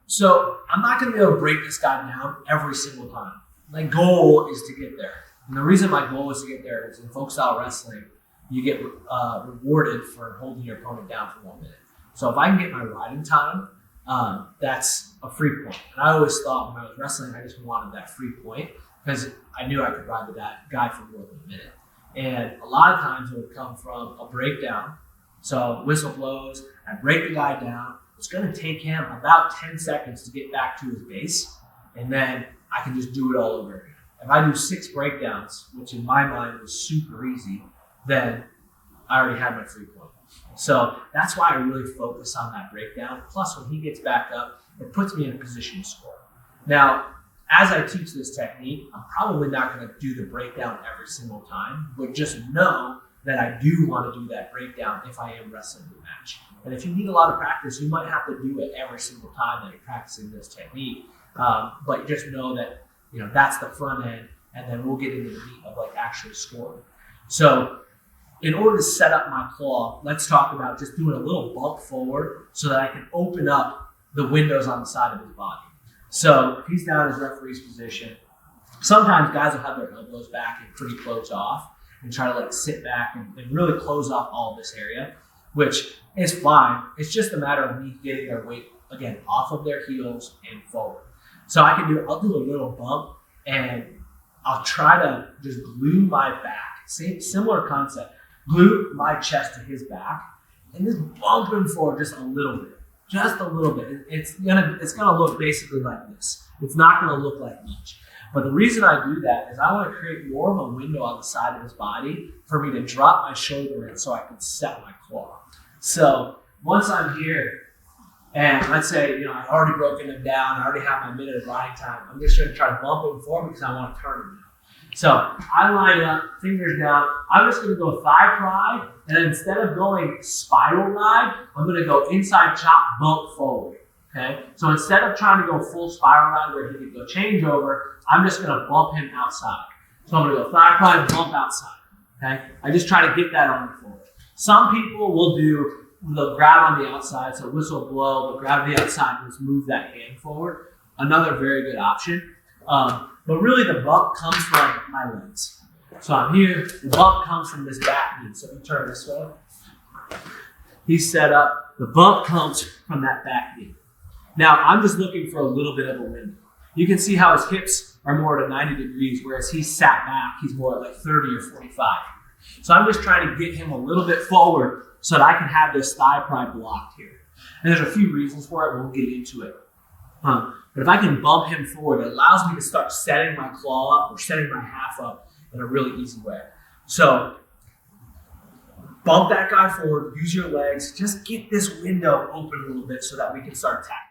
So I'm not going to be able to break this guy down every single time. My goal is to get there. And the reason my goal is to get there is in folk style wrestling, you get rewarded for holding your opponent down for 1 minute. So if I can get my riding time, that's a free point. And I always thought when I was wrestling, I just wanted that free point because I knew I could ride the guy for more than a minute. And a lot of times it would come from a breakdown. So whistle blows, I break the guy down. It's going to take him about 10 seconds to get back to his base, and then I can just do it all over again. If I do 6 breakdowns, which in my mind was super easy, then I already had my free point. So that's why I really focus on that breakdown. Plus, when he gets back up, it puts me in a position to score. Now, as I teach this technique, I'm probably not going to do the breakdown every single time, but just know that I do want to do that breakdown if I am wrestling the match. And if you need a lot of practice, you might have to do it every single time that you're practicing this technique. But just know that that's the front end, and then we'll get into the meat of actually scoring. So in order to set up my claw, let's talk about just doing a little bump forward so that I can open up the windows on the side of his body. So if he's down in his referee's position, sometimes guys will have their elbows back and pretty close off and try to sit back and really close off all of this area, which is fine. It's just a matter of me getting their weight, again, off of their heels and forward. So I'll do a little bump, and I'll try to just glue my back. Similar concept. Glue my chest to his back, and just bump him forward just a little bit. Just a little bit. It's gonna look basically like this. It's not gonna look like much. But the reason I do that is I want to create more of a window on the side of his body for me to drop my shoulder in so I can set my claw. So once I'm here, and let's say I've already broken him down, I already have my minute of riding time, I'm just going to try to bump him forward because I want to turn him down. So I line up, fingers down. I'm just going to go thigh pride, and then instead of going spiral ride, I'm going to go inside chop, bump forward. Okay, so instead of trying to go full spiral ride where he could go change over, I'm just going to bump him outside. So I'm going to go thigh pride, bump outside. Okay, I just try to get that on the forward. Some people will they'll grab on the outside, so whistle blow, but grab the outside and just move that hand forward. Another very good option. But really the bump comes from my legs. So I'm here, the bump comes from this back knee. So if you turn this way, he's set up, the bump comes from that back knee. Now, I'm just looking for a little bit of a window. You can see how his hips are more at 90 degrees, whereas he's sat back, he's more at 30 or 45. So I'm just trying to get him a little bit forward so that I can have this thigh pride blocked here. And there's a few reasons for it, we'll get into it. But if I can bump him forward, it allows me to start setting my claw up or setting my half up in a really easy way. So bump that guy forward, use your legs, just get this window open a little bit so that we can start attacking.